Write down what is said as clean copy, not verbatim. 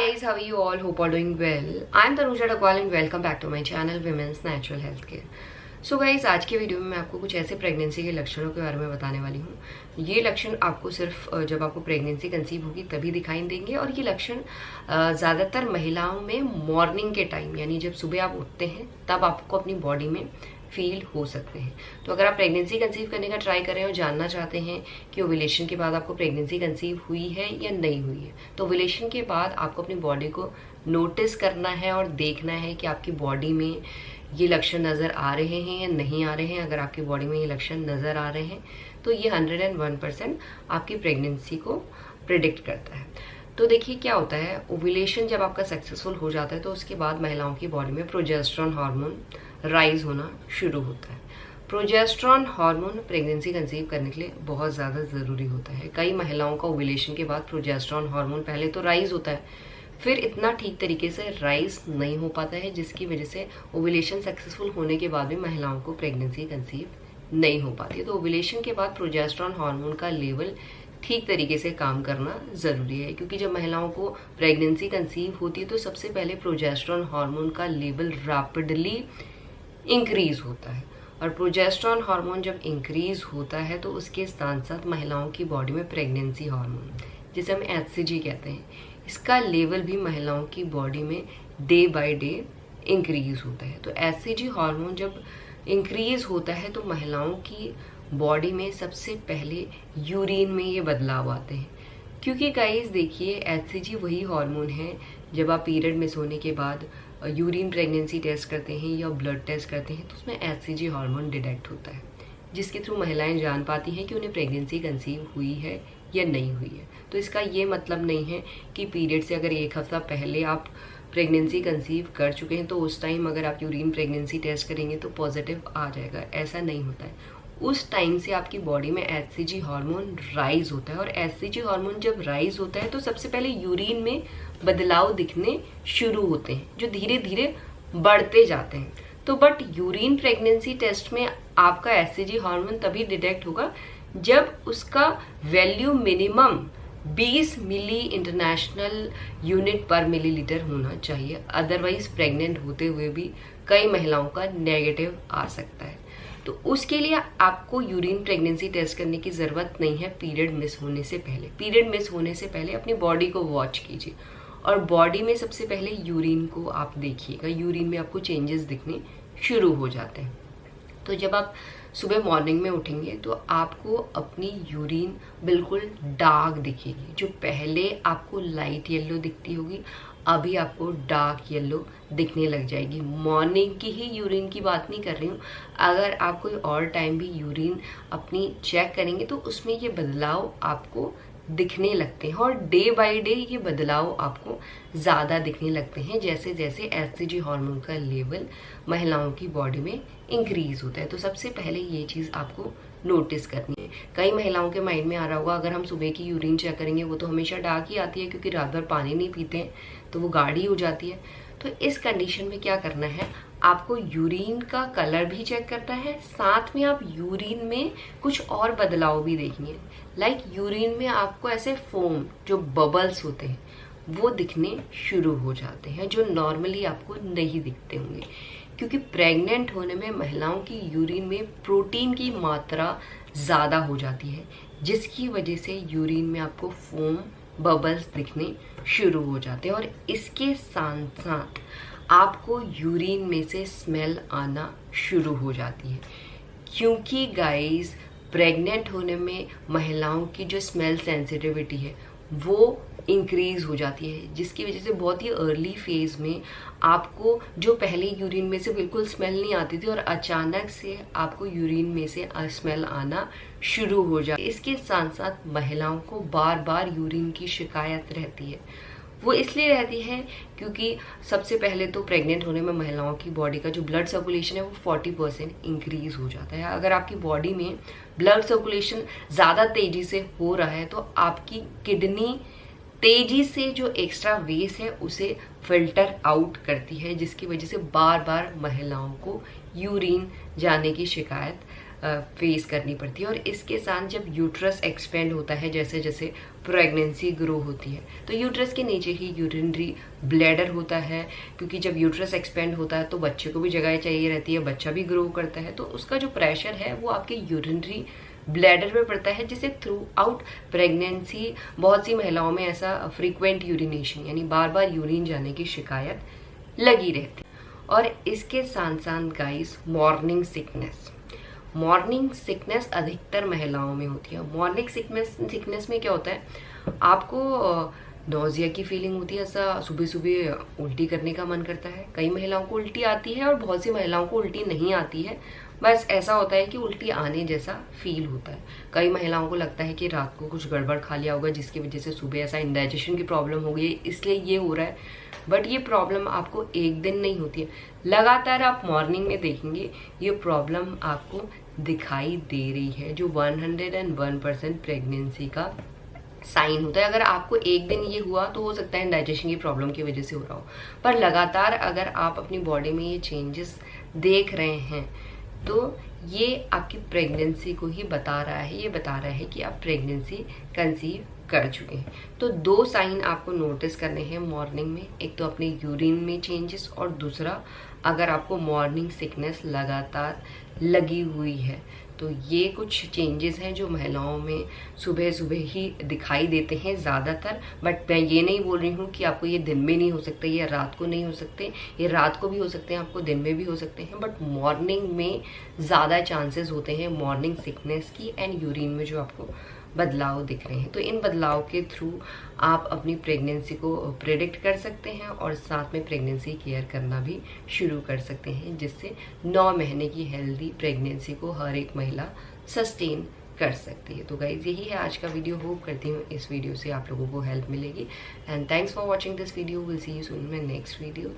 Guys, how are you all? Hope all doing well. I am Tanuja Dakwal and welcome back to my channel Women's Natural Health Care. So guys, आज के video में मैं आपको कुछ ऐसे pregnancy के लक्षणों के बारे में बताने वाली हूँ। ये लक्षण आपको सिर्फ जब आपको प्रेगनेंसी कंसीव होगी तभी दिखाई देंगे और ये लक्षण ज़्यादातर महिलाओं में मॉर्निंग के टाइम, यानी जब सुबह आप उठते हैं तब आपको अपनी बॉडी में फील हो सकते हैं। तो अगर आप प्रेगनेंसी कंसीव करने का ट्राई कर रहे हैं और जानना चाहते हैं कि ओव्यूलेशन के बाद आपको प्रेगनेंसी कंसीव हुई है या नहीं हुई है, तो ओव्यूलेशन के बाद आपको अपनी बॉडी को नोटिस करना है और देखना है कि आपकी बॉडी में ये लक्षण नज़र आ रहे हैं या नहीं आ रहे हैं। अगर आपकी बॉडी में ये लक्षण नज़र आ रहे हैं तो ये 101% आपकी प्रेगनेंसी को प्रिडिक्ट करता है। तो देखिए क्या होता है, ओव्यूलेशन जब आपका सक्सेसफुल हो जाता है तो उसके बाद महिलाओं की बॉडी में प्रोजेस्टेरॉन हार्मोन राइज होना शुरू होता है। प्रोजेस्टेरॉन हार्मोन प्रेगनेंसी कंसीव करने के लिए बहुत ज़्यादा ज़रूरी होता है। कई महिलाओं का ओव्यूलेशन के बाद प्रोजेस्टेरॉन हार्मोन पहले तो राइज होता है, फिर इतना ठीक तरीके से राइज नहीं हो पाता है, जिसकी वजह से ओव्यूलेशन सक्सेसफुल होने के बाद भी महिलाओं को प्रेगनेंसी कंसीव नहीं हो पाती है। तो ओव्यूलेशन के बाद प्रोजेस्टेरॉन हार्मोन का लेवल ठीक तरीके से काम करना ज़रूरी है, क्योंकि जब महिलाओं को प्रेगनेंसी कंसीव होती है तो सबसे पहले प्रोजेस्टेरॉन हार्मोन का लेवल रैपिडली इंक्रीज होता है। और प्रोजेस्टेरॉन हार्मोन जब इंक्रीज होता है तो उसके साथ साथ महिलाओं की बॉडी में प्रेगनेंसी हार्मोन, जिसे हम HCG कहते हैं, इसका लेवल भी महिलाओं की बॉडी में डे बाय डे इंक्रीज होता है। तो HCG हार्मोन जब इंक्रीज होता है तो महिलाओं की बॉडी में सबसे पहले यूरिन में ये बदलाव आते हैं। क्योंकि गाइस देखिए, HCG वही हार्मोन है, जब आप पीरियड मिस होने के बाद यूरिन प्रेगनेंसी टेस्ट करते हैं या ब्लड टेस्ट करते हैं तो उसमें HCG हार्मोन डिटेक्ट होता है, जिसके थ्रू महिलाएं जान पाती हैं कि उन्हें प्रेगनेंसी कंसीव हुई है या नहीं हुई है। तो इसका ये मतलब नहीं है कि पीरियड से अगर एक हफ्ता पहले आप प्रेगनेंसी कंसीव कर चुके हैं तो उस टाइम अगर आप यूरिन प्रेगनेंसी टेस्ट करेंगे तो पॉजिटिव आ जाएगा, ऐसा नहीं होता है। उस टाइम से आपकी बॉडी में HCG हार्मोन राइज होता है, और HCG हार्मोन जब राइज होता है तो सबसे पहले यूरिन में बदलाव दिखने शुरू होते हैं, जो धीरे धीरे बढ़ते जाते हैं। तो बट यूरिन प्रेगनेंसी टेस्ट में आपका HCG हार्मोन तभी डिटेक्ट होगा जब उसका वैल्यू मिनिमम 20 मिली इंटरनेशनल यूनिट पर मिलीलीटर होना चाहिए। अदरवाइज प्रेग्नेंट होते हुए भी कई महिलाओं का नेगेटिव आ सकता है। तो उसके लिए आपको यूरिन प्रेगनेंसी टेस्ट करने की ज़रूरत नहीं है पीरियड मिस होने से पहले। पीरियड मिस होने से पहले अपनी बॉडी को वॉच कीजिए और बॉडी में सबसे पहले यूरिन को आप देखिएगा। यूरिन में आपको चेंजेस दिखने शुरू हो जाते हैं। तो जब आप सुबह मॉर्निंग में उठेंगे तो आपको अपनी यूरिन बिल्कुल डार्क दिखेगी। जो पहले आपको लाइट येलो दिखती होगी, अभी आपको डार्क येलो दिखने लग जाएगी। मॉर्निंग की ही यूरिन की बात नहीं कर रही हूँ, अगर आप कोई और टाइम भी यूरिन अपनी चेक करेंगे तो उसमें ये बदलाव आपको दिखने लगते हैं, और डे बाय डे ये बदलाव आपको ज़्यादा दिखने लगते हैं जैसे जैसे HCG हार्मोन का लेवल महिलाओं की बॉडी में इंक्रीज होता है। तो सबसे पहले ये चीज़ आपको नोटिस करनी है। कई महिलाओं के माइंड में आ रहा होगा, अगर हम सुबह की यूरिन चेक करेंगे वो तो हमेशा डार्क ही आती है, क्योंकि रात भर पानी नहीं पीते हैं तो वो गाढ़ी हो जाती है। तो इस कंडीशन में क्या करना है, आपको यूरिन का कलर भी चेक करना है, साथ में आप यूरिन में कुछ और बदलाव भी देखेंगे। लाइक यूरिन में आपको ऐसे फोम, जो बबल्स होते हैं, वो दिखने शुरू हो जाते हैं, जो नॉर्मली आपको नहीं दिखते होंगे। क्योंकि प्रेग्नेंट होने में महिलाओं की यूरिन में प्रोटीन की मात्रा ज़्यादा हो जाती है, जिसकी वजह से यूरिन में आपको फोम बबल्स दिखने शुरू हो जाते हैं। और इसके साथ साथ आपको यूरिन में से स्मेल आना शुरू हो जाती है, क्योंकि गाइस प्रेग्नेंट होने में महिलाओं की जो स्मेल सेंसिटिविटी है वो इंक्रीज हो जाती है, जिसकी वजह से बहुत ही अर्ली फेज में आपको जो पहले यूरिन में से बिल्कुल स्मेल नहीं आती थी और अचानक से आपको यूरिन में से स्मेल आना शुरू हो जाती है। इसके साथ साथ महिलाओं को बार बार यूरिन की शिकायत रहती है। वो इसलिए रहती है क्योंकि सबसे पहले तो प्रेग्नेंट होने में महिलाओं की बॉडी का जो ब्लड सर्कुलेशन है वो 40% इंक्रीज हो जाता है। अगर आपकी बॉडी में ब्लड सर्कुलेशन ज़्यादा तेजी से हो रहा है तो आपकी किडनी तेजी से जो एक्स्ट्रा वेस्ट है उसे फिल्टर आउट करती है, जिसकी वजह से बार बार महिलाओं को यूरिन जाने की शिकायत फेस करनी पड़ती है। और इसके साथ जब यूट्रस एक्सपेंड होता है, जैसे जैसे प्रेगनेंसी ग्रो होती है, तो यूट्रस के नीचे ही यूरिनरी ब्लैडर होता है, क्योंकि जब यूट्रस एक्सपेंड होता है तो बच्चे को भी जगह चाहिए रहती है, बच्चा भी ग्रो करता है, तो उसका जो प्रेशर है वो आपके यूरिनरी ब्लैडर में पड़ता है, जिससे थ्रू आउट प्रेगनेंसी बहुत सी महिलाओं में ऐसा फ्रीक्वेंट यूरिनेशन यानी बार बार यूरिन जाने की शिकायत लगी रहती है। और इसके साथ साथ गाइस मॉर्निंग सिकनेस अधिकतर महिलाओं में होती है। मॉर्निंग सिकनेस में क्या होता है, आपको नोजिया की फीलिंग होती है, ऐसा सुबह सुबह उल्टी करने का मन करता है। कई महिलाओं को उल्टी आती है और बहुत सी महिलाओं को उल्टी नहीं आती है, बस ऐसा होता है कि उल्टी आने जैसा फील होता है। कई महिलाओं को लगता है कि रात को कुछ गड़बड़ खा लिया होगा, जिसकी वजह से सुबह ऐसा इंडाइजेशन की प्रॉब्लम हो गई, इसलिए ये हो रहा है। बट ये प्रॉब्लम आपको एक दिन नहीं होती है, लगातार आप मॉर्निंग में देखेंगे ये प्रॉब्लम आपको दिखाई दे रही है, जो 101% प्रेगनेंसी का साइन होता है। अगर आपको एक दिन ये हुआ तो हो सकता है डाइजेशन की प्रॉब्लम की वजह से हो रहा हो, पर लगातार अगर आप अपनी बॉडी में ये चेंजेस देख रहे हैं तो ये आपकी प्रेगनेंसी को ही बता रहा है। ये बता रहा है कि आप प्रेगनेंसी कंसीव कर चुके हैं। तो 2 साइन आपको नोटिस करने हैं मॉर्निंग में, एक तो अपने यूरिन में चेंजेस, और दूसरा अगर आपको मॉर्निंग सिकनेस लगातार लगी हुई है तो ये कुछ चेंजेस हैं जो महिलाओं में सुबह सुबह ही दिखाई देते हैं ज़्यादातर। बट मैं ये नहीं बोल रही हूँ कि आपको ये दिन में नहीं हो सकते या रात को नहीं हो सकते, ये रात को भी हो सकते हैं, आपको दिन में भी हो सकते हैं, बट मॉर्निंग में ज़्यादा चांसेस होते हैं मॉर्निंग सिकनेस की एंड यूरिन में जो आपको बदलाव दिख रहे हैं। तो इन बदलाव के थ्रू आप अपनी प्रेगनेंसी को प्रेडिक्ट कर सकते हैं और साथ में प्रेगनेंसी केयर करना भी शुरू कर सकते हैं, जिससे 9 महीने की हेल्दी प्रेगनेंसी को हर एक महिला सस्टेन कर सकती है। तो गाइज यही है आज का वीडियो। होप करती हूँ इस वीडियो से आप लोगों को हेल्प मिलेगी and thanks for watching this video. Will see you soon in my next video.